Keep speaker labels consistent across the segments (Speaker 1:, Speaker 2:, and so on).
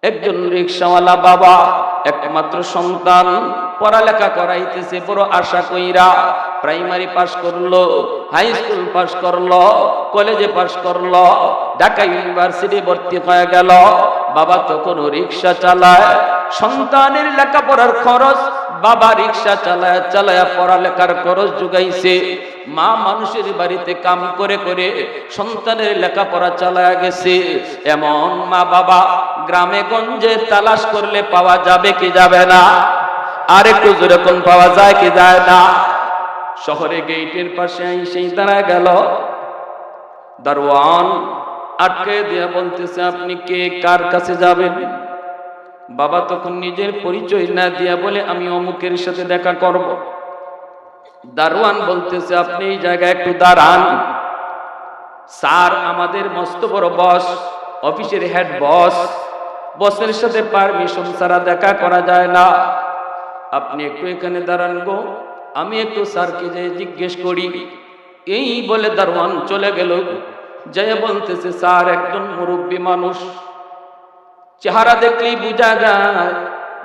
Speaker 1: একজন রিকশাওয়ালা বাবা, একমাত্র সন্তান, পড়ালেখা করাইতেছে বড় আশা কইরা। প্রাইমারি পাশ করলো, হাই স্কুল পাশ করলো, কলেজে পাশ করলো, ঢাকা ইউনিভার্সিটি ভর্তি হয়ে গেল। বাবা তখন রিকশা চালায়, সন্তানের লেখাপড়ার খরচ বাবা রিকশা চালায় চালায় পড়ালেখার খরচ জুগাইছে। মা মানুষের বাড়িতে কাম করে করে সন্তানের লেখাপড়া চালায় গেছে। এমন মা বাবা গ্রামে গঞ্জে তালাশ করলে পাওয়া যাবে কি যাবে না? আর একটু জোরে কোন পাওয়া যায় কি যায় না? শহরে গেটের পাশে সেই দাঁড়ায় গেল, দারোয়ান আটকে দিয়া বলতেছে, আপনি কে, কার কাছে যাবেন? বাবা তখন নিজের পরিচয় না দিয়া বলে, আমি অমুকের সাথে দেখা করব। দারোয়ান বলতেছে, আপনি এই জায়গায় একটু দাঁড়ান, স্যার আমাদের মস্ত বড় বস, অফিসের হেড বস, বসের সাথে পারমিশন ছাড়া দেখা করা যায় না, আপনি একটু এখানে দাঁড়ান গো, আমি একটু স্যারকে যে জিজ্ঞেস করি। এই বলে দারোয়ান চলে গেল। যাই বলতেছে, স্যার একজন মুরব্বী মানুষ, চেহারা দেখলেই বোঝা যায়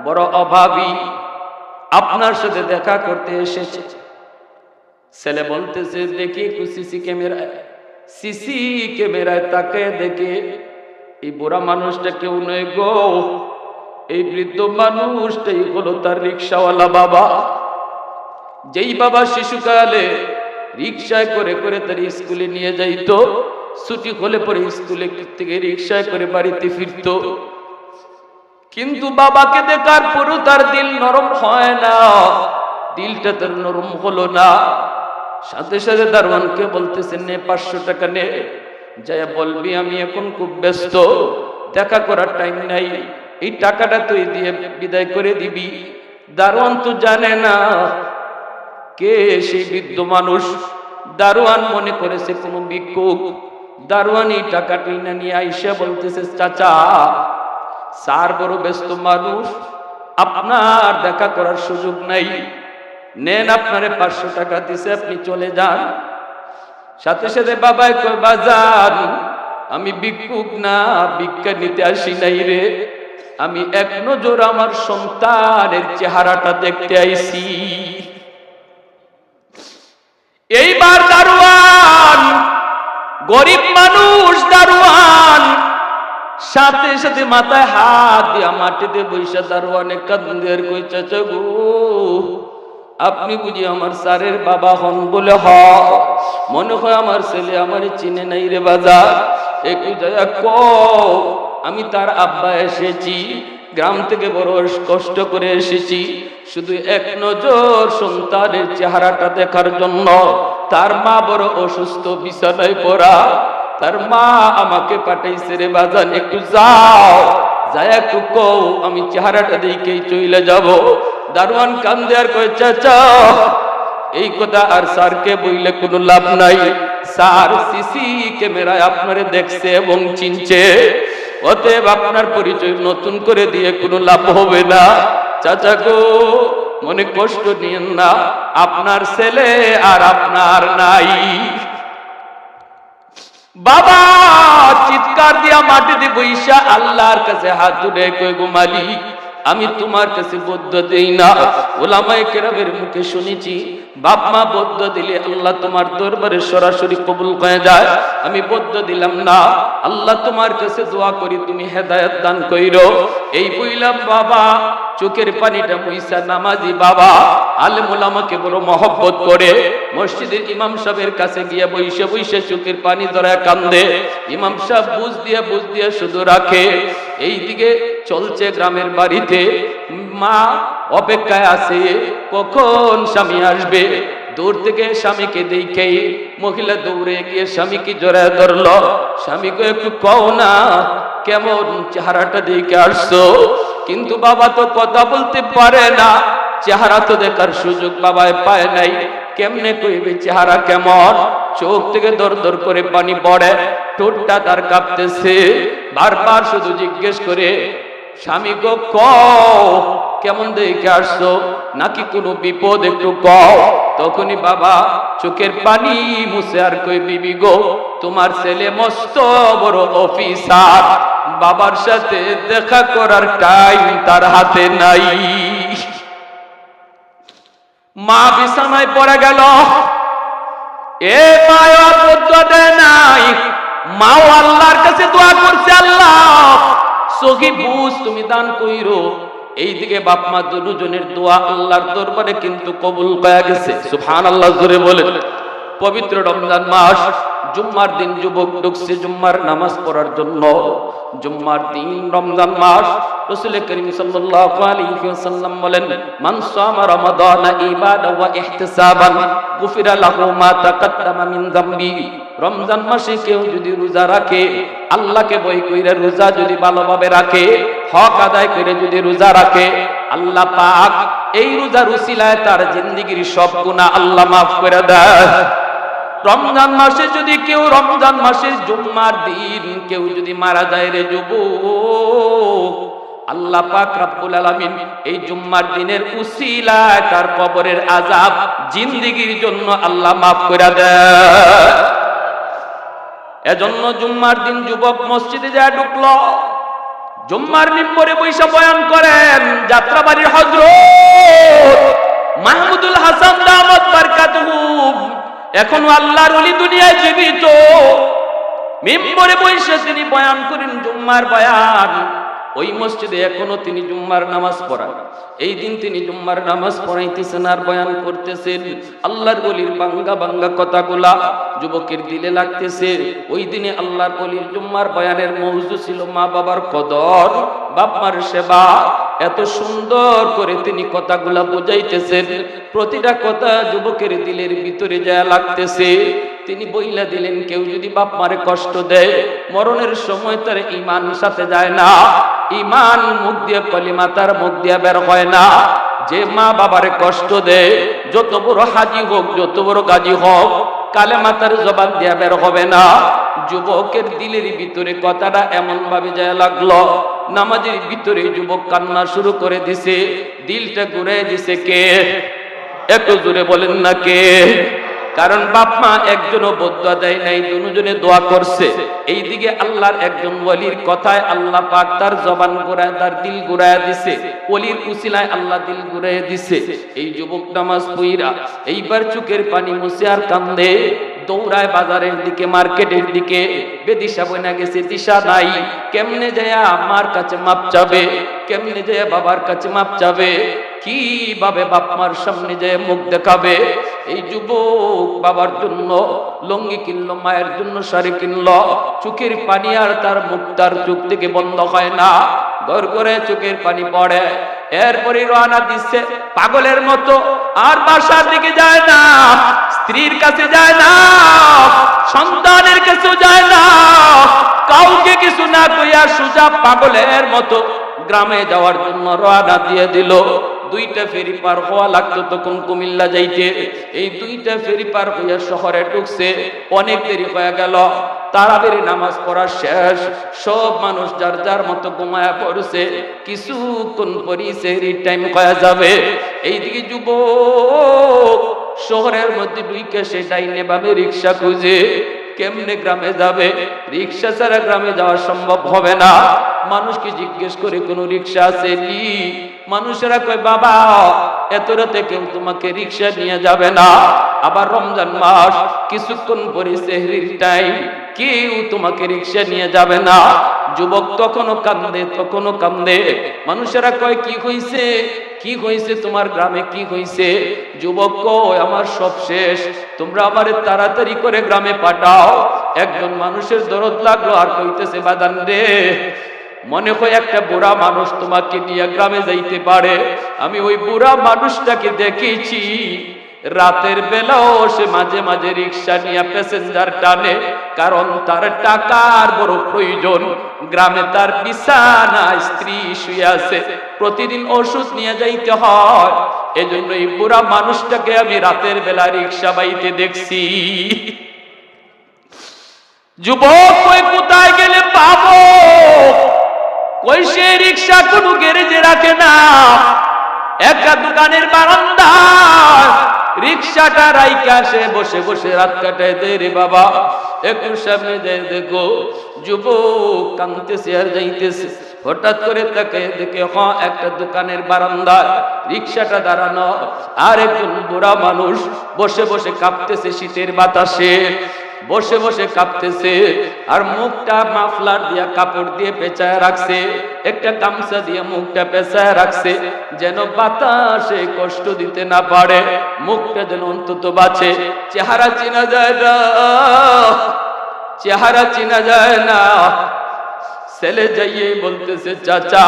Speaker 1: বড় অভাবী, আপনার সাথে দেখা করতে এসেছে। ছেলে বলতেছে, দেখি একটু সিসি ক্যামেরায় তাকে দেখে, এই বুড়া মানুষটা কেউ নয় গো, এই বৃদ্ধ মানুষটাই হলো তার রিকশাওয়ালা বাবা। যেই বাবা শিশুকালে রিকশায় করে করে তার স্কুলে নিয়ে যাইতো, ছুটি হলে পরে স্কুলে থেকে রিকশায় করে বাড়িতে ফিরতো। কিন্তু বাবাকে দেখার পরও তার দিল নরম হয় না, দিলটা তার নরম হলো না। সাথে সাথে দারোয়ানকে বলতেছেন, নে 500 টাকা নে, যাই বলবি আমি এখন খুব ব্যস্ত, দেখা করার টাইম নাই, এই টাকাটা তুই দিয়ে বিদায় করে দিবি। দারোয়ান তো জানে না কে সেই বৃদ্ধ মানুষ। দারোয়ান মনে করেছে কোনো ভিক্ষুক। দারোয়ান এই টাকাটা না নিয়ে আইসা বলতেছে, চাচা স্যার বড় ব্যস্ত মানুষ, আপনার দেখা করার সুযোগ নাই, নেন আপনারে 500 টাকা দিছে, আপনি চলে যান। সাথে সাথে বাবাই কয়, বাজান আমি ভিক্ষুক না, ভিক্ষা নিতে আসি নাই রে, আমি এক নজর আমার সন্তানের চেহারাটা দেখতে আইছি। এইবার দারোয়ান, গরিব মানুষ দারোয়ান, সাথে সাথে মাথায় হাত দিয়া মাটিতে বৈশা দারোয়ানে কান্দের কই, চাচা গো আপনি বুঝি আমার স্যারের বাবা হন? বলে হ, মনে হয় আমার ছেলে আমার চিনে নাই রে বাজার, একটু দয়া কও, আমি তার আব্বা এসেছি, গ্রাম থেকে বড় কষ্ট করে এসেছি, শুধু এক নজর সন্তানের চেহারাটা দেখার জন্য। তার মা বড় অসুস্থ, বিছানায় পড়া, তার মা আমাকে পাঠাইছে রে বাজান, একটু যাও, যায় একটু কও, আমি চেহারাটা দেখেই চলে যাব। দারোয়ান কান্দে আর কয়, চাচা এই কথা আর স্যারকে বইলে কোনো লাভ নাই, স্যার সিসি ক্যামেরায় আপনারে দেখছে এবং চিনছে, অতএব আপনার পরিচয় নতুন করে দিয়ে কোনো লাভ হবে না। চাচা গো মনে কষ্ট নিয়েন না, আপনার ছেলে আর আপনার নাই। বাবা চিৎকার দিয়া মাটিতে বইসা আল্লাহর কাছে হাত জুড়ে কই, গো মালিক আমি তোমার কাছে বদ্ধ দেই না, ওলামায়ে কেরামের মুখে শুনেছি বাপ মা বদ্ধ দিলে আল্লাহ তোমার দরবারে সরাসরি কবুল হয়ে যায়, আমি বদ্ধ দিলাম না, আল্লাহ তোমার কাছে দোয়া করি তুমি হেদায়েত দান কইরো। এই বইলাম বাবা চোখের পানিটা মুইসা নামাজি বাবা আলেম ওলামাকে বড় মহব্বত করে মসজিদের ইমাম সাহেবের কাছে গিয়ে বইসে বইসে চোখের পানি ধরায় কান্দে। ইমাম সাহেব বুঝ দিয়ে শুধু রাখে। এইদিকে চলছে গ্রামের বাড়িতে, মা অপেক্ষায় আছে কখন স্বামী আসবে। দূর থেকে স্বামীকে দেখে মহিলা দৌড়ে গিয়ে স্বামীকে জড়ায় ধরল। স্বামীকে একটু কও না কেমন চেহারাটা দেখে আসছো। কিন্তু বাবা তো কথা বলতে পারে না, চেহারা তো দেখার সুযোগ বাবায় পায় নাই, কেমনে কইবে চেহারা কেমন। চোখ থেকে দর দর করে পানি পড়ে, ঠোঁটটা তার কাঁপতেছে, বারবার শুধু জিজ্ঞেস করে, স্বামী গো কও কেমন দেখে আসছো, নাকি কোনো বিপদ একটু কও। তখনই বাবা চোখের পানি মুছে আর কই, বিবি গো তোমার ছেলে মস্ত বড় অফিসার, বাবার সাথে দেখা করার টাইম তার হাতে নাই। মা বিছানায় পড়ে গেল, এ মায়া বদুয়া দেয় নাই, মাও আল্লাহর কাছে দোয়া করছে, আল্লাহ সহি বুঝ তুমি দান কইরো। এইদিকে বাপ মা দুজনের দোয়া আল্লাহর দরবারে কিন্তু কবুল হয়ে গেছে। সুবহানাল্লাহ জোরে বলেন। পবিত্র রমজান মাস, জুম্মার দিন যুবক ঢুকছে জুম্মার নামাজ পড়ার জন্য। জুম্মার দিন রমজান মাস, রাসূল করিম সাল্লাল্লাহু আলাইহি ওয়াসাল্লাম বলেন, মান সামা রমাদানা ইবাদা ওয়া ইহতিসাবান গুফিরা লাহু মা তাকাদ্দামা মিন যামবি। রমজান মাসে কেউ যদি রোজা রাখে, আল্লাহকে ভয় কইরা রোজা যদি ভালোভাবে রাখে, হক আদায় করে যদি রোজা রাখে, আল্লাহ পাক এই রোজার উসিলায় তার জিন্দেগীর সব গুনাহ আল্লাহ মাফ করে দেয়। রমজান মাসে যদি কেউ, রমজান মাসে জুম্মার দিন কেউ যদি মারা যায় রে যুবক, আল্লাহ পাক রব্বুল আলামিন এই জুম্মার দিনের উসিলায় তার কবরের আযাব জিন্দেগীর জন্য আল্লাহ মাফ করে দেয়। এজন্য জুম্মার দিন যুবক মসজিদে যায় ঢুকলো, জুম্মার মিম্বরে বৈশা বয়ান করেন যাত্রাবাড়ির হযরত মাহমুদুল হাসান দামাত বারকাতুহু, এখনো আল্লাহর ওলি দুনিয়ায় জীবিত। মিম্বরে বসে তিনি বয়ান করেন জুম্মার বয়ান। ওই মসজিদে এখনো তিনি জুম্মার নামাজ পড়ান। এই দিন তিনি জুম্মার নামাজ পড়াইতেছেন আর বয়ান করতেছেন। আল্লাহর ওলির বাঙ্গা বাঙ্গা কথাগুলা যুবকের দিলে লাগতেছে। ওই দিনে আল্লাহর ওলির জুম্মার বয়ানের মৌজু ছিল মা বাবার কদর, বাপ মার সেবা। এত সুন্দর করে তিনি কথাগুলা বুঝাইতেছেন, প্রতিটা কথা যুবকের দিলের ভিতরে যা লাগতেছে। তিনি বইলা দিলেন, কেউ যদি বাপ মারে কষ্ট দেয়, মরণের সময় তার ঈমান সাথে যায় না, ঈমান মুখ দিয়ে কলিমা তার মুখ দিয়ে বের হয় না। যে মা বাবারে কষ্ট দেয়, যত বড় হাজি হোক, যত বড় গাজী হোক, কালেমা তার জবান দিয়ে বের হবে না। যুবকের দিলের ভিতরে কথাটা এমন ভাবে যায় লাগলো, নামাজের ভিতরে যুবক কান্না শুরু করে দিছে। দিলটা ঘুরে দিছে কে? একটু জোরে বলেন না কে? কারণ বাপ মা একজনও বদুয়া দেয় নাই, দুজনে দোয়া করছে। এইদিকে আল্লাহর একজন ওলির কথায় আল্লাহ পাক তার জবান ঘুরায়, তার দিল ঘুরায় দিছে। ওলির উসিলায় আল্লাহ দিল ঘুরায় দিছে। এই যুবক নামাজ পড়া এইবার চোখের পানি মুছে আর কান্দে, দৌড়ায় বাজারের দিকে, মার্কেটের দিকে। বেদিশা বইনা গেছে, দিশা নাই। কেমনে যায় আমার কাছে মাপ চাবে, কেমনে যায় বাবার কাছে মাপ চাবে, কিভাবে বাপ মার সামনে যায় মুখ দেখাবে। এই যুবক বাবার জন্য লঙ্গি কিনলো, মায়ের জন্য শাড়ি কিনলো, চোখের পানি আর তার মুখ তার চোখ থেকে বন্ধ হয় না, ঘর করে চোখের পানি পড়ে। এরপরে রওনা দিচ্ছে পাগলের মতো, আর বাসার দিকে যায় না, স্ত্রীর কাছে যায় না, সন্তানের কাছেও যায় না, কাউকে কিছু না কইয়া সোজা পাগলের মতো গ্রামে যাওয়ার জন্য রওনা দিয়ে দিল। দুইটা ফেরি পার হওয়া লাগতো তখন কুমিল্লা যাইতে। এই দুইটা ফেরি পার হইয়া শহরে ঢুকছে, অনেক দেরি হয়ে গেল। তারাবির নামাজ পড়া শেষ, সব মানুষ যার যার মতো ঘুমায়া পড়ছে। কিছুক্ষণ পরই সেহরির টাইম হয়ে যাবে। এইদিকে যুবক শহরের মধ্যে ঢুকে সে ডাইনে বামে রিক্সা খুঁজে কেমনে গ্রামে যাবে। রিক্সা ছাড়া গ্রামে যাওয়া সম্ভব হবে না। মানুষকে জিজ্ঞেস করে কোন রিক্সা আছে নি? মানুষেরা কয় বাবা এত রাতে কেউ তোমাকে রিক্সা নিয়ে যাবে না। আবার রমজান মাস, কিছুক্ষণ পরে সেহরির টাইম, কেউ তোমাকে রিক্সা নিয়ে যাবে না। যুবক তখনও কান্দে, তখনও কান্দে। মানুষেরা কয় কি হইছে, কি হইছে তোমার গ্রামে, কি হইছে? যুবক কয় আমার সব শেষ, তোমরা আমারে তাড়াতাড়ি করে গ্রামে পাঠাও। একজন মানুষের দরদ লাগলো আর কইতেছে বাদান রে, মনে হয় একটা বুড়া মানুষ তোমাকে নিয়ে গ্রামে যাইতে পারে। আমি ওই বুড়া মানুষটাকে দেখেছি, রাতের বেলাও সে মাঝে মাঝে রিক্সা নিয়ে প্যাসেঞ্জার টানে, কারণ তার টাকার বড় প্রয়োজন। গ্রামে তার বিছানা স্ত্রী শুয়ে আছে, প্রতিদিন ওষুধ নিয়ে যাইতে হয়। এজন্য এই বুড়া মানুষটাকে আমি রাতের বেলা রিক্সা বাইতে দেখছি। যুবক কই কোথায় গেলে পাবো? কই সে রিক্সা কোনো গ্যারেজে রাখে না, একটা দোকানের বারান্দায় রিক্সাটা রাইখা সে বসে বসে রাত কাটায় দেয় রে বাবা। একটু সামনে যাই দেখো যুবক কাঁদতেছে আর যাইতেছে। হঠাৎ করে তাকে দেখে একটা দোকানের বারান্দায় রিক্সাটা দাঁড়ানো, আর একজন বুড়া মানুষ বসে বসে কাঁপতেছে শীতের বাতাসে, বসে বসে কাঁপতেছে, আর মুখটা মাফলার দিয়া কাপড় দিয়ে পেঁচায় রাখছে, একটা গামছা দিয়ে মুখটা পেঁচায় রাখছে, যেন বাতাসে কষ্ট দিতে না পারে, মুখটা যেন অন্তত বাঁচে। চেহারা চেনা যায় না, চেহারা চেনা যায় না। ছেলে যাইয়ে বলতেছে, চাচা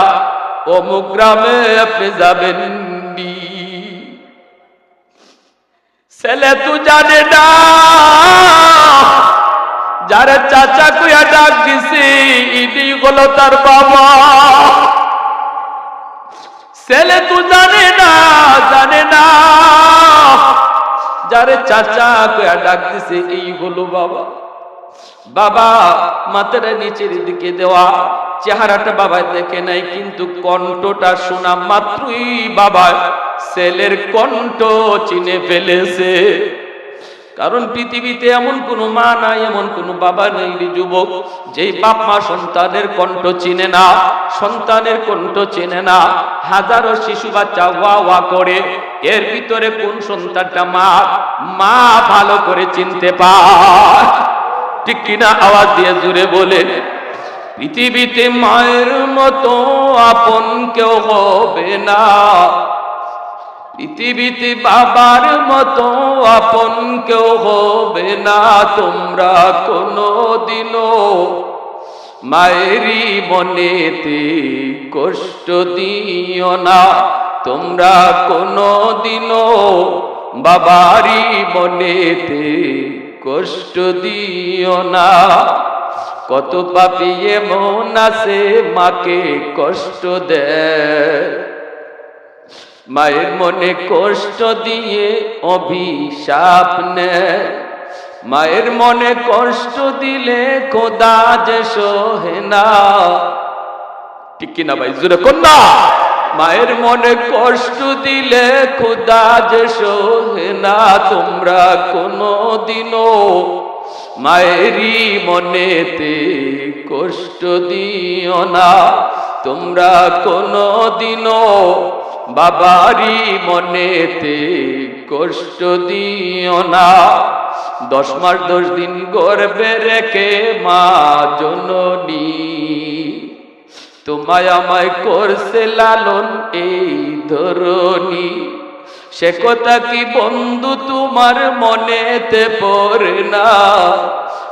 Speaker 1: অমুক গ্রামে আপনি যাবেন নি? ছেলে তো জানে না, যারা চাচা কইয়া ডাক দিছে ইনি হলো তার বাবা। ছেলে তো জানে না, জানে না যারে চাচা কইয়া ডাক দিছে এই হলো বাবা। বাবা মাথাটা নিচের দিকে দেওয়া, চেহারাটা বাবা দেখে নাই, কিন্তু কণ্ঠটা শোনা মাত্রই বাবা ছেলের কণ্ঠ চিনে ফেলেছে। কারণ পৃথিবীতে এমন কোনো মা নাই, এমন কোনো বাবা নেই রে যুবক, যেই বাপ মা সন্তানের কণ্ঠ চিনে না, সন্তানের কণ্ঠ চিনে না। হাজারো শিশু বাচ্চা ওয়া ওয়া করে, এর ভিতরে কোন সন্তানটা মা, মা ভালো করে চিনতে পায়। ঠিক কিনা? আওয়াজ দিয়ে জুড়ে বলে। পৃথিবীতে মায়ের মতো আপন কেউ হবে না, পৃথিবীতে বাবার মতো আপন কেউ হবে না। তোমরা কোনোদিনও মায়েরই মনেতে কষ্ট দিও না, তোমরা কোনোদিনও বাবারই মনেতে কষ্ট দিও না। কত পাপী এমন আছে মাকে কষ্ট দেয়, মায়ের মনে কষ্ট দিয়ে অভিশাপ নেয়। মায়ের মনে কষ্ট দিলে খোদা যে সহে না। ঠিক কিনা ভাই? জোরে কন্যা। মায়ের মনে কষ্ট দিলে খোদা যে সহে না। তোমরা কোনোদিনও মায়েরই মনেতে কষ্ট দিও না, তোমরা কোনোদিনও বাবারই মনেতে কষ্ট দিও না। 10 মাস 10 দিন গর্ভে রেখে মা জননী তোমায় আমায় করছে লালন এই ধরনী। সে কথা কি বন্ধু তোমার মনেতে পড়ে না?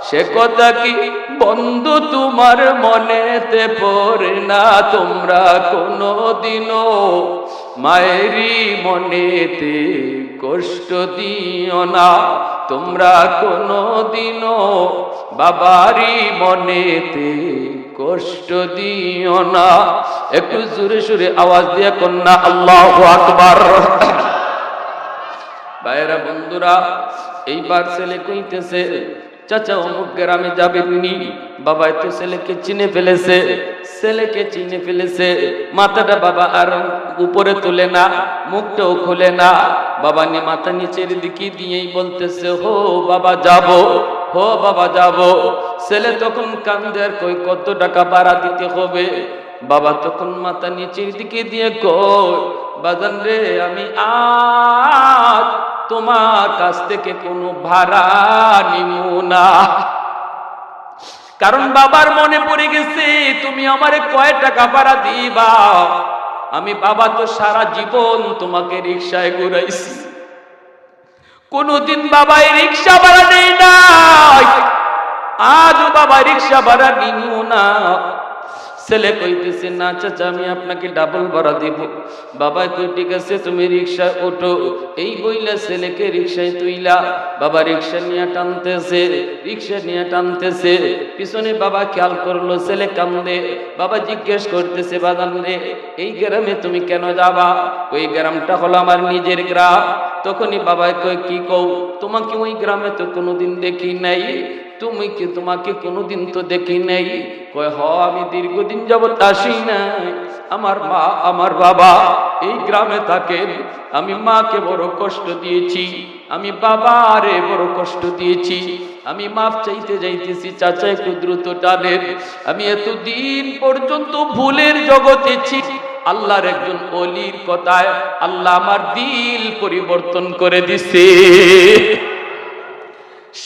Speaker 1: সে কথা কি বন্ধু তোমার মনেতে পড়ে না? তোমরা কোনোদিনও মায়েরই মনেতে কষ্ট দিও না, তোমরা কোনোদিনও বাবারই মনেতে কষ্ট দিও না। একটু জোরে সুরে আওয়াজ দিয়ে কন্যা আল্লাহু আকবার। ভাইরা বন্ধুরা, এইবার ছেলে কইতেছে, চাচা অমুক গ্রামে যাবেননি? বাবা তো ছেলেকে চিনে ফেলেছে, ছেলেকে চিনে ফেলেছে। মাথাটা বাবা আর উপরে তোলে না, মুখটাও খোলে না। বাবা নিয়ে মাথা নিচের দিকে দিয়েই বলতেছে, হো বাবা যাব, হো বাবা যাব। ছেলে তখন কান্দে আর কই কত টাকা ভাড়া দিতে হবে? বাবা তখন মাথা নিচের দিকে দিয়ে কই, বাজান রে আমি আজ তোমার কাছ থেকে কোনো ভাড়া নিব না। কারণ বাবার মনে পড়ে গেছে তুমি আমারে কয় টাকা ভাড়া দিবা। আমি বাবা তো সারা জীবন তোমাকে রিকশায় ঘুরাইছি, কোনদিন বাবা রিকশা ভাড়া নেই নাই, আজও বাবা রিকশা ভাড়া নিব না। ছেলে কইতেছে, না চাচা আমি আপনাকে ডাবল ভাড়া দিব। বাবা কই ঠিক আছে তুমি রিকশায় ওঠো। এই বইলা ছেলেকে রিকশায় তুইলা বাবা রিকশা নিয়ে টানতেছে, রিকশা নিয়ে টানতেছে। পিছনে বাবা খেয়াল করলো ছেলে কান্দে। বাবা জিজ্ঞেস করতেছে, বাদান রে এই গ্রামে তুমি কেন যাবা? ওই গ্রামটা হলো আমার নিজের গ্রাম। তখনই বাবা কই কি কও, তোমাকে ওই গ্রামে তো কোনোদিন দেখি নাই, তুমি কি তোমাকে কোনোদিন তো দেখি নাই। কয় হ আমি দীর্ঘদিন যাবত আসি নাই, আমার মা আমার বাবা এই গ্রামে থাকেন। আমি মাকে বড় কষ্ট দিয়েছি, আমি বাবারে বড় কষ্ট দিয়েছি, আমি মাফ চাইতে যাইতেছি, চাচা একটু দ্রুত টানেন। আমি এতদিন পর্যন্ত ভুলের জগতে ছি, আল্লাহর একজন ওলির কথায় আল্লাহ আমার দিল পরিবর্তন করে দিছে।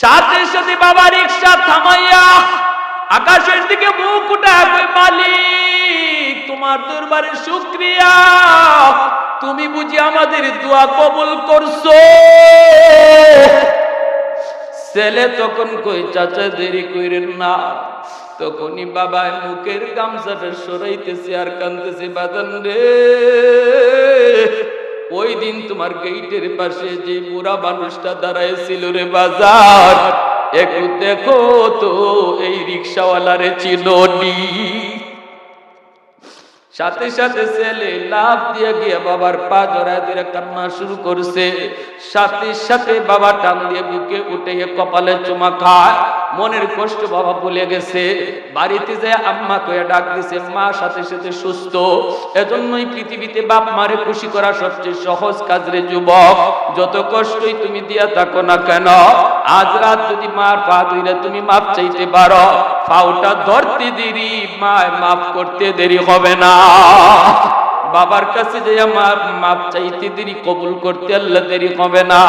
Speaker 1: সাথে সাথে বাবা রিকশা থামাইয়া আকাশের দিকে মুখ উঠায় কই, মালিক তোমার দরবারে শুকরিয়া, তুমি বুঝি আমাদের দোয়া কবুল করছো। ছেলে তখন কই, চাচা দেরি কইরেন না। তখনই বাবা মুখের গামছাটা সরাইতেছে আর কাঁদতেছে, বাদান রে, ওই দিন তোমার গেটের পাশে যে বুড়া মানুষটা দাঁড়াইছিল রে বাজার, একটু দেখো তো এই রিক্সাওয়ালারে চিনোনি। সাথে সাথে ছেলে লাফ দিয়ে গিয়ে বাবার পা জড়ায় দিয়ে কান্না শুরু করছে। সাথে সাথে বাবা টান দিয়ে বুকে উঠে কপালে চুমা খায়। মনের কষ্ট বাবা ভুলে গেছে। বাড়িতে যায় আম্মা কয়ে ডাক দিছে, মা সাথে সাথে সুস্থ। এজন্যই পৃথিবীতে বাপ মারে খুশি করা সবচেয়ে সহজ কাজ রে যুবক। যত কষ্টই তুমি দিয়া থাকো না কেন, আজ রাত যদি মার পা ধইরা তুমি মাপ চাইতে পারো, পাওটা ধরতে দেরি, মায় মাফ করতে দেরি হবে না। বাবার কাছে যে আমার মাপ চাইতে দেরি, কবুল করতে আল্লাহ দেরি হবে না।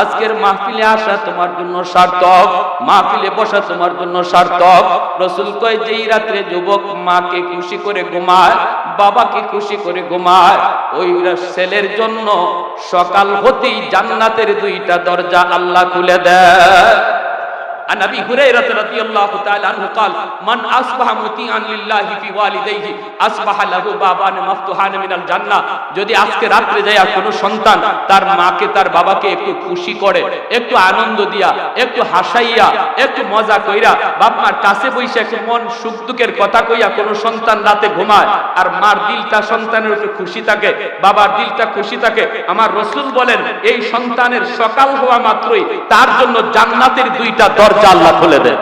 Speaker 1: আজকের মাহফিলে আসা তোমার জন্য সার্থক, মাহফিলে বসা তোমার জন্য সার্থক। রাসূল কয়, যেই রাত্রে যুবক মাকে খুশি করে ঘুমায়, বাবাকে খুশি করে ঘুমায়, ওই ছেলের জন্য সকাল হতেই জান্নাতের দুইটা দরজা আল্লাহ খুলে দেয়। عن ابي هريره رضي الله تعالى عنه قال من اصبح مطيعا لله في والديه اصبح له بابان مفتوحان من الجنه। যদি আজকে রাতে যায় কোন সন্তান তার মাকে তার বাবাকে একটু খুশি করে, একটু আনন্দ দিয়া, একটু হাসাইয়া, একটু মজা কইরা, বাপ মার কাছে বইসা একটু মন সুখ দুঃখের কথা কইয়া কোন সন্তান রাতে ঘুমায়, আর মার দিলটা সন্তানের উপর খুশি থাকে, বাবার দিলটা খুশি থাকে, আমার রাসূল বলেন এই সন্তানের সকাল হওয়া মাত্রই তার জন্য জান্নাতের দুইটা দরজা আল্লাহ খুলে দেয়।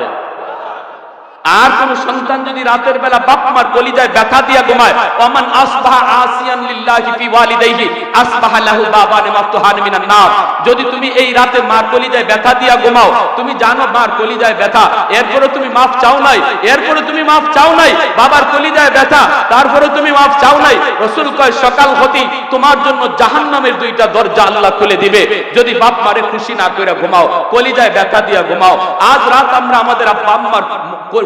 Speaker 1: আর কোন সন্তান যদি রাতের বেলা বাপ মার কলিজায় ব্যথা দিয়া ঘুমায়, ওমান আসবাহা আসিয়ান লিল্লাহি ফি ওয়ালিদাইহি আসবাহা লাহু বাবান মাফতুহান মিনান নার। যদি তুমি এই রাতে মার কলিজায় ব্যথা দিয়া ঘুমাও, তুমি জানো মার কলিজায় ব্যথা, এরপরে তুমি মাফ চাও নাই, এরপরে তুমি মাফ চাও নাই, বাবার কলিজায় ব্যথা, তারপরে তুমি মাফ চাও নাই, রাসূল কয় সকাল হতেই তোমার জন্য জাহান্নামের দুইটা দরজা আল্লাহ খুলে দিবে। যদি বাপ মারে খুশি না করে ঘুমাও, কলিজায় ব্যথা দিয়া ঘুমাও। আজ রাত আমরা আমাদের আব্বা আম্মার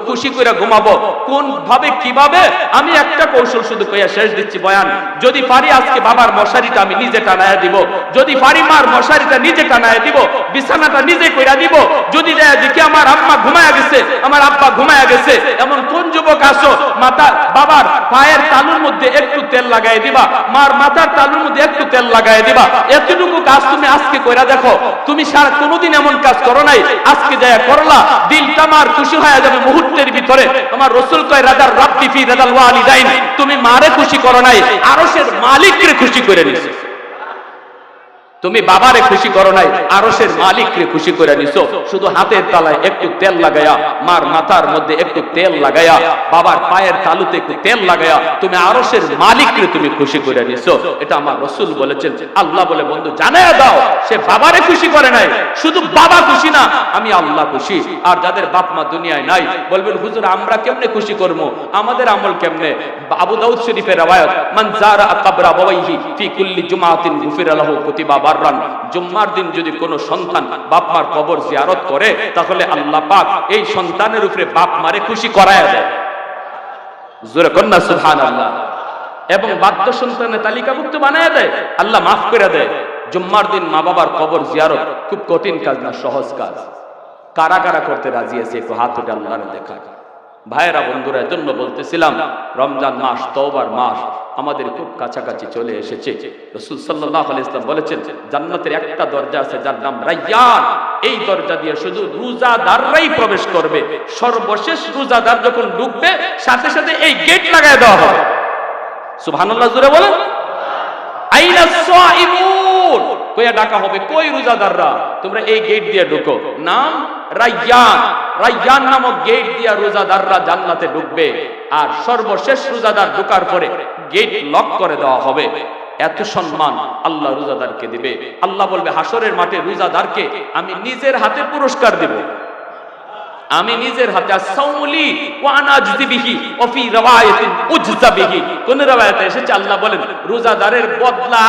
Speaker 1: খুশি করে ঘুমাবো কোন ভাবে, কিভাবে? আমি একটা কৌশল শুধু কইয়া শেষ দিচ্ছি বয়ান। যদি পারি আজকে বাবার মশারিটা আমি নিজে টানায়া দিব, যদি পারি মার মশারিটা নিজে টানায়া দিব, বিছানাটা নিজে কইরা দিব। যদি দেখি আমার আম্মা ঘুমায়া গেছে, আমার আব্বা ঘুমায়া গেছে, এমন কোন যুবক আছো মাথা বাবার পায়ের তালুর মধ্যে একটু তেল লাগাই দিবা, মার মাথার তালুর মধ্যে একটু তেল লাগাই দিবা। এতটুকু কাজ তুমি আজকে কইরা দেখো। তুমি সারা কোনোদিন এমন কাজ করো নাই, আজকে যায় করলা, দিলটা আমার খুশি হয়ে যাবে মুহূর্তের ভিতরে। আমার রাসূল কয় রাদার রাব্বি ফি রাদাল ওয়ালিদাইন। তুমি মারে খুশি করো নাই, আরশের মালিককে খুশি করে নিছো। তুমি বাবারে খুশি করো নাই, আরশের মালিককে খুশি করে নিছো। শুধু হাতের তালায় একটু তেল লাগায়া, মার মাথার মধ্যে একটু তেল লাগায়া, বাবার পায়ের তালুতে একটু তেল লাগায়া তুমি আরশের মালিককে তুমি খুশি করে নিছো। এটা আমার রাসূল বলেছেন। আল্লাহ বলে, বন্ধু জানায়া দাও সে বাবারে খুশি করে নাই, শুধু বাবা খুশি না, আমি আল্লাহ খুশি। আর যাদের বাপ মা দুনিয়ায় নাই বলবেন, হুজুর আমরা কেমনে খুশি করব, আমাদের আমল কেমনে? আবু দাউদ শরীফের রওয়ায়াত, মান যারা কবর আবাইহি ফি কুল্লি জুমাতিন গুফিরা লাহু কুতিবা বাররান। জুম্মার দিন যদি কোনো সন্তান বাপ মার কবর জিয়ারত করে, তাহলে আল্লাহ পাক এই সন্তানের উপরে বাপ মারে খুশি করায়া দেয়। জোরে কন্না সুবহানাল্লাহ। এবং বাধ্য সন্তানের তালিকাভুক্ত বানায়া দেয়, আল্লাহ মাফ করে দেয়। জুম্মার দিন মা বাবার কবর জিয়ারত খুব কঠিন কাজ না, সহজ কাজ। কারা কারা করতে রাজি আছে একটু হাত উঠে আল্লাহরে দেখা। ভাইয়েরা বন্ধুরা, এজন্য বলতেছিলাম রমজান মাস, তওবার মাস আমাদের খুব কাছাকাছি চলে এসেছে। রাসূল সাল্লাল্লাহু আলাইহি ওয়াসাল্লাম বলেছেন জান্নাতের একটা দরজা আছে যার নাম রায়্যান। এই দরজা দিয়ে শুধু রোজাদাররাই প্রবেশ করবে। সর্বশেষ রোজাদার যখন ঢুকবে, সাথে সাথে এই গেট লাগায় দেওয়া হবে। সুবহানাল্লাহ জোরে বলেন। আইনা সাইমুন কইয়া ডাকা হবে, কই রোজাদাররা? তোমরা এই গেট দিয়ে ঢুকো। নাম রায়্যান। রায়্যান নামক গেট দিয়া রোজাদাররা জান্নাতে ঢুকবে। আর সর্বশেষ রোজাদার ঢোকার পরে গেট লক করে দেওয়া হবে। এত সম্মান আল্লাহ রোজাদারকে দিবে। আল্লাহ বলবে হাসরের মাঠে রোজাদারকে আমি নিজের হাতে পুরস্কার দেব, আমি নিজের হাতে। আস-সাওমুলি ওয়া আনা আজজি বিহি ওয়া ফি রাওয়ায়াতিন উজজা বিহি, কোন রাওয়ায়াতে এসেছে আল্লাহ বলেন রোজাদারের বদলা,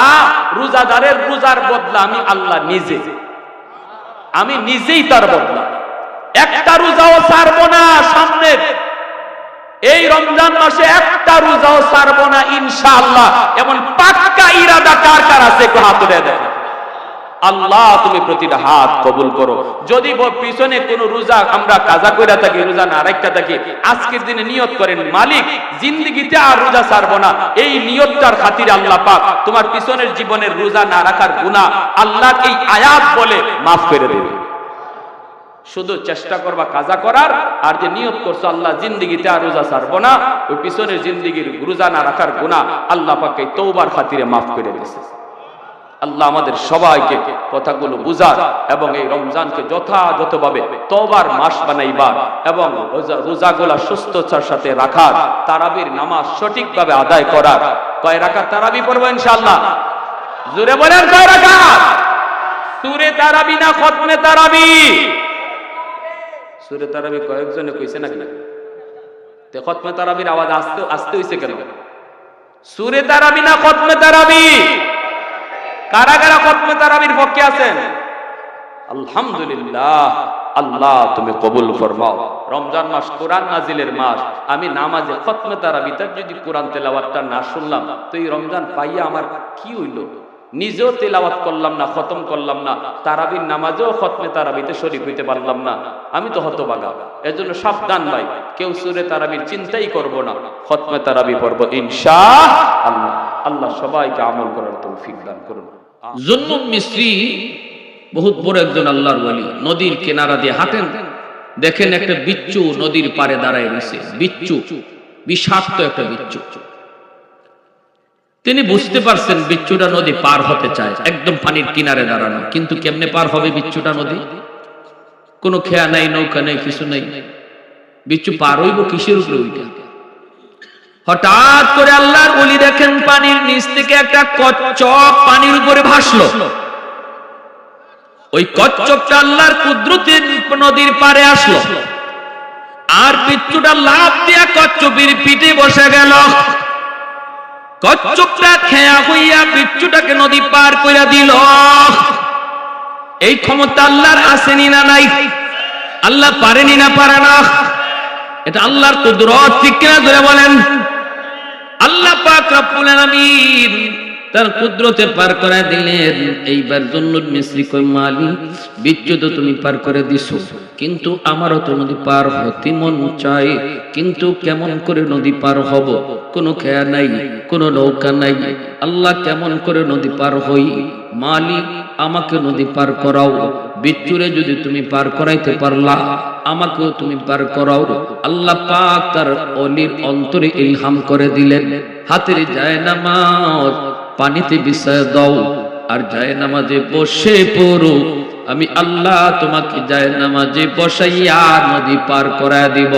Speaker 1: রোজাদারের রোজার বদলা আমি আল্লাহ নিজে, আমি নিজেই তার বদলা। একটা রোজাও ছাড়বো না, সামনে এই রমজান মাসে একটা রোজাও ছাড়বো না ইনশাআল্লাহ। এমন পাক্কা ইরাদা কার কার আছে একটু হাত তুলে দেন। আল্লাহ তুমি প্রতিটা হাত কবুল করো। যদি পিছনে কোন রোজা আমরা কাজা কইরা থাকি, রোজা না রাখা থাকি, আজকের দিনে নিয়ত করেন মালিক জিন্দেগিতে আর রোজা ছাড়বো না, এই নিয়তটার খাতিরে আল্লাহ পাক তোমার পিছনের জীবনের রোজা না রাখার গুনাহ আল্লাহ এই আয়াত বলে মাফ করে দেবে। শুধু চেষ্টা করবা কাজা করার, আর যে নিয়ত করছো আল্লাহ জিন্দেগিতে আর রোজা ছাড়বো না, ওই পিছনের জিন্দেগির রোজা না রাখার গুনাহ আল্লাহ পাক এই তওবার খাতিরে মাফ করে দিয়েছে। আল্লাহ আমাদের সবাইকে কথাগুলো বুঝার এবং এই রমজানকে যথাযথভাবে তওবার মাস বানাইবার এবং রোজাগুলা সুস্থতার সাথে রাখার, তারাবির নামাজ সঠিকভাবে আদায় করার। কয় রাকাত তারাবি পড়বো ইনশাআল্লাহ? জোরে বলেন কয় রাকাত? সূরা তারাবি না খতমে তারাবি? সূরা তারাবি কয়েকজনে কইছে নাকি? তে খতমে তারাবির আওয়াজ আস্তে আস্তে হইছে কেন? সূরা তারাবি না খতমে তারাবি? কারা কারা খতমে তারাবির পক্ষে আছেন? আলহামদুলিল্লাহ, আল্লাহ তুমি কবুল ফরমাও। রমজান মাস কোরআন নাজিলের মাস, আমি নামাজে খতমে তারাবিতে যদি কোরআন তেলাওয়াতটা না শুনলাম তো এই রমজান পাইয়া আমার কি হইল? নিজেও তেলাওয়াত করলাম না, খতম করলাম না, তারাবির নামাজেও খতমে তারাবিতে শরীক হইতে পারলাম না, আমি তো হতভাগা। এজন্য সাবধান ভাই, কেউ সূরা তারাবির চিন্তাই করব না, খতমে তারাবি পড়ব ইনশাআল্লাহ। আল্লাহ সবাইকে আমল করার তৌফিক দান করুন।
Speaker 2: জুন্নুন মিসরি বহুত বড় একজন আল্লাহর ওলি, নদীর কিনারা দিয়ে হাঁটেন, দেখেন একটা বিচ্ছু নদীর পাড়ে দাঁড়ায় রয়েছে। বিচ্ছু বিষাক্ত একটা বিচ্ছু। তিনি বুঝতে পারছেন বিচ্ছুটা নদী পার হতে চায়, একদম পানির কিনারে দাঁড়ানো, কিন্তু কেমনে পার হবে বিচ্ছুটা নদী? কোনো খেয়া নাই, নৌকা নেই, কিছু নেই। বিচ্ছু পার হইব কিসের উপরে? ওইটা হঠাৎ করে আল্লাহর ওলি দেখেন পানির নিচ থেকে একটা কচ্ছপ পানির উপরে ভাসলো। ওই কচ্ছপটা আল্লাহর কুদরতে নদীর পারে আসলো, আর বিচ্ছুটা লাফ দিয়া কচ্ছপের পিঠে বসে গেল। কচ্ছপটা খেয়া হইয়া বিচ্ছুটাকে নদী পার করে দিল। এই ক্ষমতা আল্লাহর আসেনি না নাই? আল্লাহ পারেনি না পারে না? এটা আল্লাহর কুদরত, ঠিক কিনা ধরে বলেন? আল্লাহ পাক রব্বুল আলামিন তার কুদরতে পার করে দিলেন। এইবার জুন্নুন মিসরি কই মালিক বিচ্ছু তো তুমি পার করে দিছো, কিন্তু আমারও তো নদী পার হতে মন চাই, কিন্তু কেমন করে নদী পার হব? কোনো খেয়া নাই, কোনো নৌকা নাই। আল্লাহ কেমন করে নদী পার হই? মালিক আমাকে নদী পার করাও। বিচ্ছুরে যদি তুমি পার করাইতে পারলা, আমাকেও তুমি পার করাও। আল্লাহ পাক তার ওলির অন্তরে ইলহাম করে দিলেন, হাতের জায়নামাজ পানিতে বিছায় দাও, আর জায়নামাজে বসে পড়ো, আমি আল্লাহ তোমাকে জায়নামাজে বসাইয়া নদী পার করায় দিব।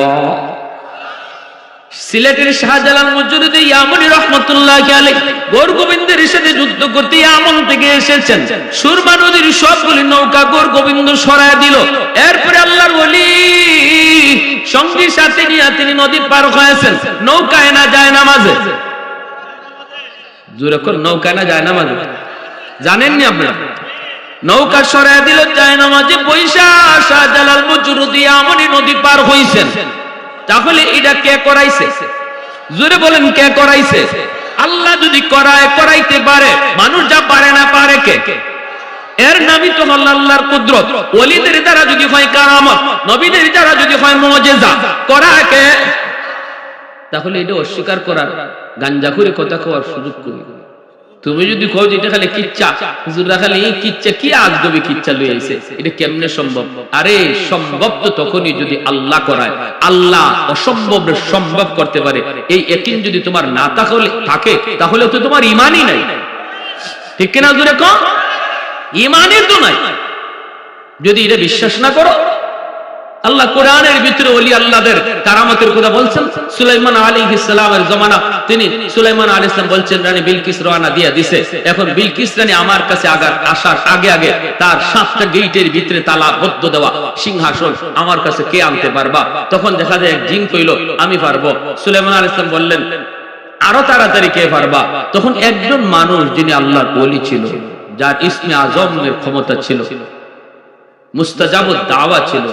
Speaker 2: সিলেটের শাহজালাল মুজাদ্দিদ ইয়ামানি রাহমাতুল্লাহি আলাইহি গোর গোবিন্দের সাথে যুদ্ধ করতে ইয়ামান থেকে এসেছেন। সুরমা নদীর সবগুলি নৌকা গোর গোবিন্দ সরায় দিল। এরপরে আল্লাহর ওলি সঙ্গী সাথে নিয়ে তিনি নদী পার হয়েছেন। নৌকায় না যায় নামাজে? জোরে কোন নৌকায় না যায় নামাজে? জানেননি আপনারা? নৌকা সরায় দিল, যায় নামাজে বৈশা শাহজালাল মুজাদ্দিদ ইয়ামানি নদী পার হইছেন। তাহলে এটা কে করাইছে? জোরে বলেন কে করাইছে? আল্লাহ যদি করাইতে পারে, মানুষ যা পারে না পারে কে? এর নামই তো হল আল্লাহর কুদরত। ওলিদের দ্বারা যদি হয় কারামত, নবীদের দ্বারা যদি হয় মুজিজা, করায় কে? তাহলে এটা অস্বীকার করার, গাঞ্জাখুরি কথা খাওয়ার সুযোগ করি। তুমি যদি কও যে এটা খালি কিচ্ছা, হুজুররা খালি এই কিচ্ছা, কি আজগবি কিচ্ছা লই আইছে, এটা কেমনে সম্ভব? আরে সম্ভব তো তখনই যদি আল্লাহ করায়। আল্লাহ অসম্ভবের সম্ভব করতে পারে, এই ইয়াকিন যদি তোমার না থাকে তাহলে তো তোমার ঈমানই নাই, ঠিক কিনা জোরে কও? ঈমানই তো নাই। যদি এটা বিশ্বাস না করো আল্লাহ কোরআনের ভিতরে ওলি আল্লাহদের কারামতের কথা বলছেন। সুলাইমান আলাইহিস সালামের জমানা, তিনি সুলাইমান আলাইহিস সালাম বলছেন রানী বিলকিস রওনা দিয়ে দিছে, এখন বিলকিস রানী আমার কাছে আসার আগে আগে তার 7টা গেটের ভিতরে তালাবদ্ধ দেওয়া সিংহাসন আমার কাছে কে আনতে পারবা? তখন দেখা যায় এক জিন কইল আমি পারবো। সুলাইমান আলাইহিস সালাম বললেন আরো তাড়াতাড়ি কে পারবা? তখন একজন মানুষ যিনি আল্লাহর ওলি ছিল, যার ইসমে আজমের ক্ষমতা ছিল, মুস্তাজাবুদ দাওয়া ছিল,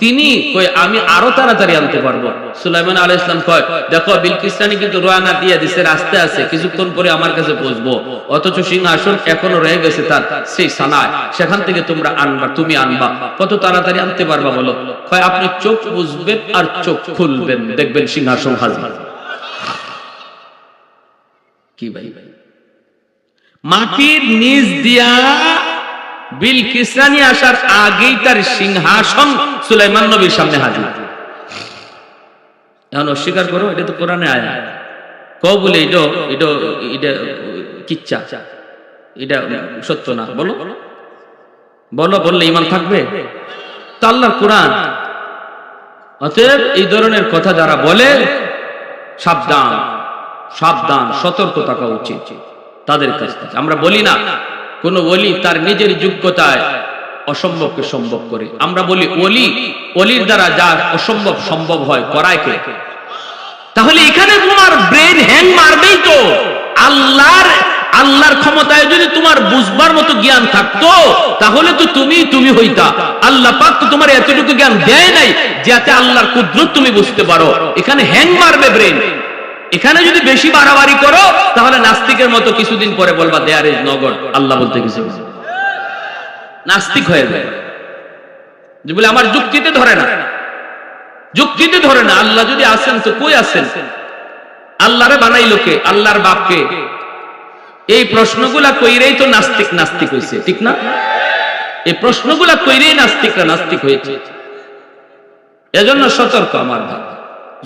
Speaker 2: তিনি কই আমি আরো তাড়াতাড়ি আনতে পারবো। সুলাইমান আলাইহিস সালাম কয় দেখো বিলকিস রানী কিন্তু রওনা দিয়ে দিছে, রাস্তায় আছে, কিছুক্ষণ পরে আমার কাছে পৌঁছবো, অথচ সিংহাসন এখনো রয়ে গেছে তার সেই সানায়, সেখান থেকে তোমরা আনবা, তুমি আনবা, কত তাড়াতাড়ি আনতে পারবা বলো? কয় আপনি চোখ বুঝবেন আর চোখ খুলবেন, দেখবেন সিংহাসন হাজির। কি ভাই, মাটির নিচ দিয়া বিলকিস রানী আসার আগেই তার সিংহাসন সুলাইমান নবীর সামনে হাজির। এখন অস্বীকার করো, এটা তো কোরআনে আয়াত। কও বলে এটা কিচ্ছা, এটা সত্য না, বলো বলো, বললে ঈমান থাকবে তো? আল্লাহর কোরআন। অতএব এই ধরনের কথা যারা বলে সাবধান, সাবধান, সতর্ক থাকা উচিত তাদের কাছ থেকে। আমরা বলি না কোন ওলি তার নিজের যোগ্যতায় অসম্ভবকে সম্ভব করে, আমরা বলি ওলির দ্বারা যা অসম্ভব সম্ভব হয় করায় কে? তাহলে এখানে তোমার ব্রেন হ্যাং মারবেই তো। আল্লাহর ক্ষমতায় যদি তোমার বুঝবার মতো জ্ঞান থাকতো তাহলে তো তুমি হইতা। আল্লাহ পাক তো তোমার এতটুকু জ্ঞান দেয় নাই যাতে আল্লাহর কুদরত তুমি বুঝতে পারো। এখানে হ্যাং মারবে ব্রেন। এখানে যদি বেশি বাড়াবাড়ি করো তাহলে নাস্তিকের মতো কিছুদিন পরে বলবা দেয়ার ইজ নো গড, আল্লাহ বলতে কিছু, নাস্তিক হয়ে যায়। যে বলে আমার যুক্তিতে ধরে না, যুক্তিতে ধরে না। আল্লাহ যদি আসেন তো কই আছেন? আল্লাহরে বানাইলো কে? আল্লাহর বাপকে? এই প্রশ্নগুলা কইরেই তো নাস্তিক হয়েছে, ঠিক না? এই প্রশ্নগুলা কইরেই নাস্তিকরা নাস্তিক হয়েছে। এজন্য সতর্ক আমার ভাই।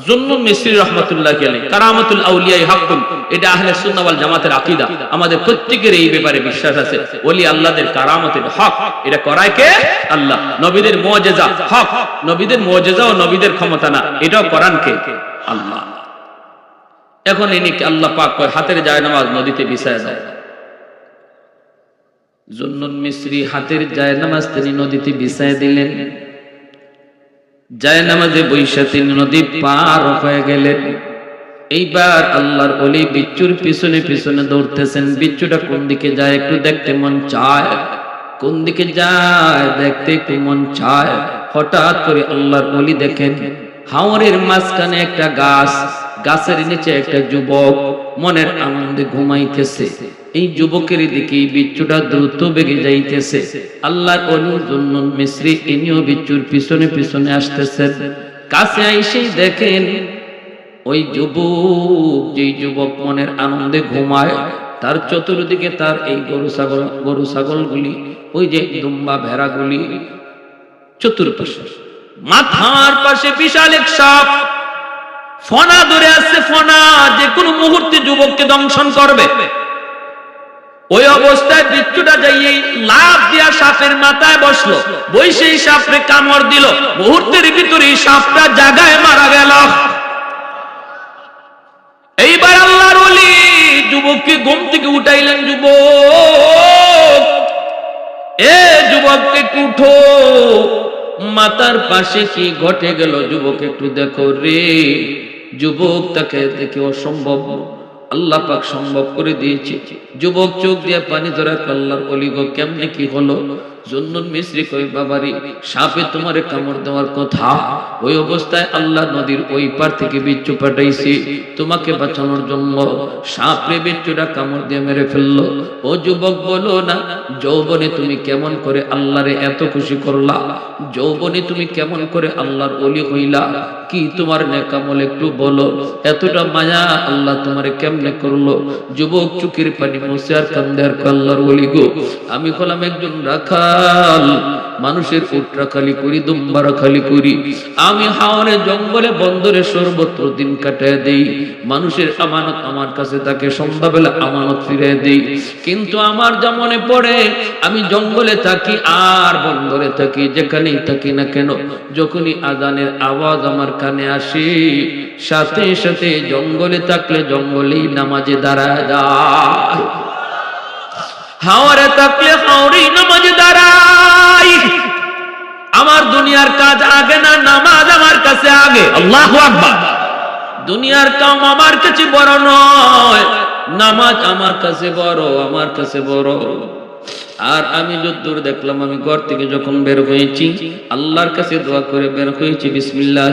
Speaker 2: জুন্নুন মিসরি রাহমাতুল্লাহ আলাইহি কারামাতুল আউলিয়া হাক্কুন, এটা আহলে সুন্নাহ ওয়াল জামাতের আকীদা। আমাদের প্রত্যেকের এই ব্যাপারে বিশ্বাস আছে, ওলি আল্লাহদের কারামতের হক। এটা করায় কে? আল্লাহ। নবীদের মুজিজা হক, নবীদের মুজিজা ও নবীদের ক্ষমতা না, এটাও কোরআন কে? আল্লাহ। এখন ইনি আল্লাহ পাক কয় হাতের জায়নামাজ নদীতে বিছায় দাও। জুন্নুন মিসরি হাতের জায়নামাজ তিনি নদীতে বিছায় দিলেন। জায়নামাজে বৈশা তিনি নদী পার হয়ে গেলেন। এইবার আল্লাহর ওলি বিচ্ছুর পিছনে পিছনে দৌড়তেছেন। বিচ্ছুটা কোন দিকে যায় একটু দেখতে মন চায়, কোন দিকে যায় দেখতে একটু মন চায়। হঠাৎ করে আল্লাহর ওলি দেখেন হাওরের মাঝখানে একটা গাছ, গাছের নিচে একটা যুবক মনের আনন্দে ঘুমাইতেছে। এই যুবকের দিকে বিচ্ছুটা দ্রুত বেগে যাইতেছে। আল্লাহর ওলি জুন্নুন মিসরি ইনিও বিচ্ছুর পিছনে পিছনে আসতেছেন। কাছে আইসেই দেখেন ওই যুবক, যেই যুবক মনের আনন্দে ঘুমায়, তার চতুর্দিকে তার এই গরু ছাগলগুলি, ওই যে দুম্বা ভেড়াগুলি চতুর্পাশে, মাথার পাশে বিশাল এক সাপ ফনা ধরে আছে। ফনা যে কোনো মুহূর্তে যুবককে দংশন করবে। ওই অবস্থায় বিচ্ছুটা যাই লাফ দিয়া সাপের মাথায় বসলো, বৈশেই সাপরে কামড় দিল। মুহূর্তের ভিতরে সাপটা জায়গায় মারা গেল। এইবার আল্লাহর ওলি যুবককে ঘুম থেকে উঠাইলেন। যুবক, এ যুবককে উঠো, মাথার পাশে কি ঘটে গেল যুবক একটু দেখো রে। যুবক তাকে দেখে অসম্ভব আল্লাহ পাক সম্ভব করে দিয়েছে। যুবক চোখ দিয়ে পানি ধরা, আল্লাহর ওলি গো কেমনে কি হলো? জুন্নুন মিসরি কই বাবারি সাপে তোমারে কামড় দেওয়ার কথা, ওই অবস্থায় আল্লাহ নদীর ওই পার থেকে বিচ্ছু পাঠাইছি তোমাকে বাঁচানোর জন্য। সাপরে বিচ্ছুটা কামড় দিয়ে মেরে ফেললো। ও যুবক বলো না, যৌবনে তুমি কেমন করে আল্লাহরে এত খুশি করলা? যৌবনে তুমি কেমন করে আল্লাহর ওলি হইলা? কি তোমার নেকামল একটু বলো। এতটা মায়া আল্লাহ তোমারে কেমনে করলো? যুবক চোখের পানি মুছে আর কান্দে আর আল্লাহর ওলি গো আমি হলাম একজন রাখাল, মানুষের উটরা খালি করি, দুম্বারা খালি করি। আমি হাওরে জঙ্গলে বন্দরে সর্বত্র দিন কাটায় দেই। মানুষের আমানত আমার কাছে থাকে, সন্ধ্যাবেলা আমানত ফিরে দেই। কিন্তু আমার যা মনে পড়ে, আমি জঙ্গলে থাকি আর বন্দরে থাকি, যেখানেই থাকি না কেন, যখনই আজানের আওয়াজ আমার কানে আসে, সাথে সাথে জঙ্গলে থাকলে জঙ্গলেই নামাজে দাঁড়ায় যায়, হাওরে থাকলে হাওরেই নামাজে দাঁড়াই। আমার দুনিয়ার কাজ আগে না, নামাজ আমার কাছে আগে। আল্লাহু আকবার। দুনিয়ার কাম আমার কাছে বড় নয়, নামাজ আমার কাছে বড়, আমার কাছে বড়। আর আমি যদ্দূর দেখলাম, আমি ঘর থেকে যখন বের হয়েছি, আল্লাহর কাছে দোয়া করে বের হয়েছি, বিসমিল্লাহ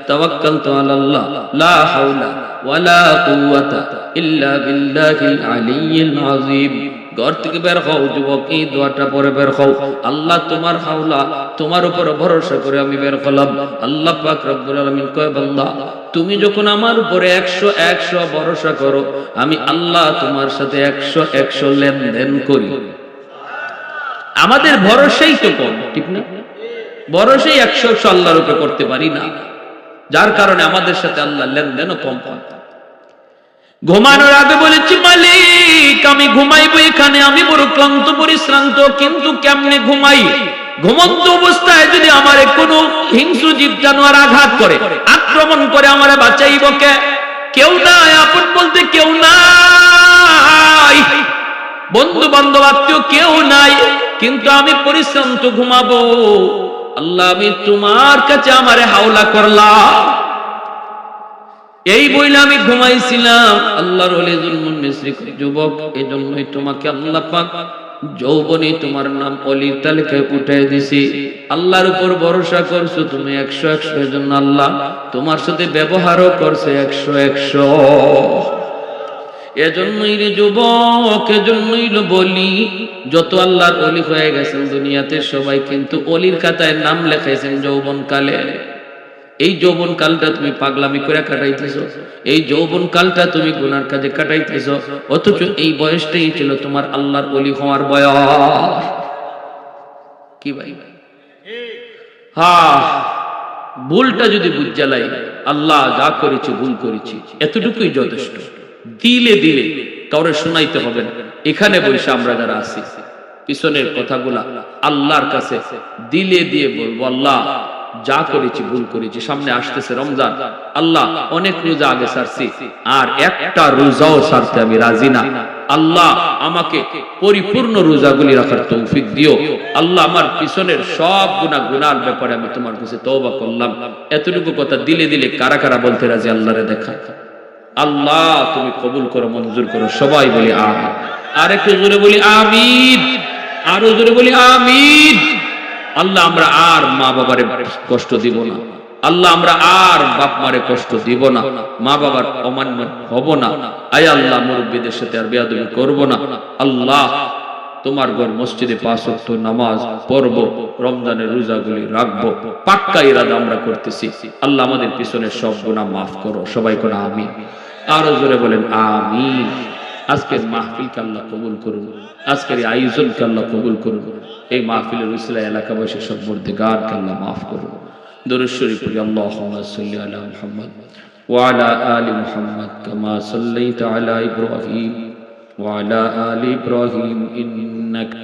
Speaker 2: তাওয়াক্কালতু আলাল্লাহ, লা হাওলা ওয়ালা কুওয়াতা ইল্লা বিল্লাহিল আলিয়্যিল আযীম। ঘর থেকে বের হও যুবক, এই দোয়াটা পরে বের হও। আল্লাহ তোমার হাওলা, তোমার উপর ভরসা করে আমি বের হলাম। আল্লাহ পাক রব্বুল আলামিন কয়, বান্দা তুমি যখন আমার উপরে 100 ভরসা করো, আমি আল্লাহ তোমার সাথে 100 লেনদেন করি। আমাদের ভরসাই তো কম, ঠিক না? ভরসাই 100 আল্লাহর উপরে করতে পারি না, যার কারণে আমাদের সাথে আল্লাহ লেনদেনও কম পায়। ঘুমানোর আগে বলেছি, মালিক আমি ঘুমাইবো এখানে, আমি বড় ক্লান্ত পরিশ্রান্ত, কিন্তু কেমনে ঘুমাই? ঘুমন্ত অবস্থায় যদি আমারে কোনো হিংস্র জীব জানোয়ার আঘাত করে, আক্রমণ করে, আমারে বাঁচাইব কে? কেউ নাই, আপন বলতে কেউ নাই, বন্ধু বান্ধব আত্মীয় কেউ নাই, কিন্তু আমি পরিশ্রান্ত ঘুমাবো। আল্লাহ আমি তোমার কাছে আমারে হাওলা করলাম, এই বইলে আমি ঘুমাইছিলাম। আল্লাহর ওলি জুলমুন মিসরি, যুবক এই জন্যই তোমাকে আল্লাহ পাক যৌবনে তোমার নাম অলির তালিকায় উঠাই দিছি। আল্লাহর উপর ভরসা করছো তুমি 100 এর জন্য আল্লাহ তোমার সাথে ব্যবহারও করছে 100। এজন্যই রে যুবক, এজন্যই বলি, যত আল্লাহর অলি হয়ে গেছেন দুনিয়াতে সবাই কিন্তু অলির খাতায় নাম লেখাইছেন যৌবন কালে। এই যৌবন কালটা তুমি পাগলামি করে কাটাইতেছ, এই যৌবন কালটা তুমি গুনার কাজে কাটাইতেছ, অথচ এই বয়সটাই ছিল তোমার আল্লাহর ওলি হওয়ার বয়স। কি ভাই? হ্যাঁ, ভুলটা যদি বুঝালাই, আল্লাহ যা করেছি ভুল করেছি, এতটুকুই যথেষ্ট। দিলে দিলে কাউরে শোনাইতে হবে না। এখানে বসে আমরা যারা আছি, পিছনের কথাগুলা আল্লাহর কাছে দিলে দিয়ে বলবো, আল্লাহ যা করেছি ভুল করেছি। সামনে আসতেছে রমজান, আল্লাহ অনেক রোজা আগে ছাড়ছি, আর একটা রোজাও ছাড়তে আমি রাজি না। আল্লাহ আমাকে পরিপূর্ণ রোজাগুলি রাখার তৌফিক দিও। আল্লাহ আমার পিছনের সব গুনার ব্যাপারে আমি তোমার কাছে তওবা করলাম। এতটুকু কথা দিলে দিলে কারা কারা বলতে রাজি? আল্লাহরে দেখা। আল্লাহ তুমি কবুল করো, মঞ্জুর করো। সবাই বলি আমিন। আর একটু জোরে বলি আমিন, আরো জোরে বলি আমিন। আল্লাহ আমরা আর মা বাবারে কষ্ট দিব না, আল্লাহ আমরা আর বাপ মারে কষ্ট দিব না, মা বাবার অমান্য হব না। আয় আল্লাহ মুরব্বীদের সাথে আর বেয়াদবি করব না। আল্লাহ তোমার ঘর মসজিদে 5 ওয়াক্ত নামাজ পড়ব, রমজানের রোজাগুলি রাখবো, পাক্কা ইরাদা আমরা করতেছি। আল্লাহ আমাদের পিছনের সব গুনাহ মাফ করো। সবাই কোন আমিন, আরো জোরে বলেন আমিন। আজকের মাহফিলকে আল্লাহ কবুল করুন, আজকের এই আয়োজনকে আল্লাহ কবুল করুন। এই মাহফিলের উসিলায় এলাকাবাসী সব মুর্দেগারকে আল্লাহ মাফ করুন। দরুদ শরীফ পড়ি, আল্লাহুম্মা সাল্লি আলা মুহাম্মদ ওয়া আলা আলি মুহাম্মদ কামা সাল্লাইতা আলা ইব্রাহিম ওয়া আলা আলি ইব্রাহিম ইন্নাকা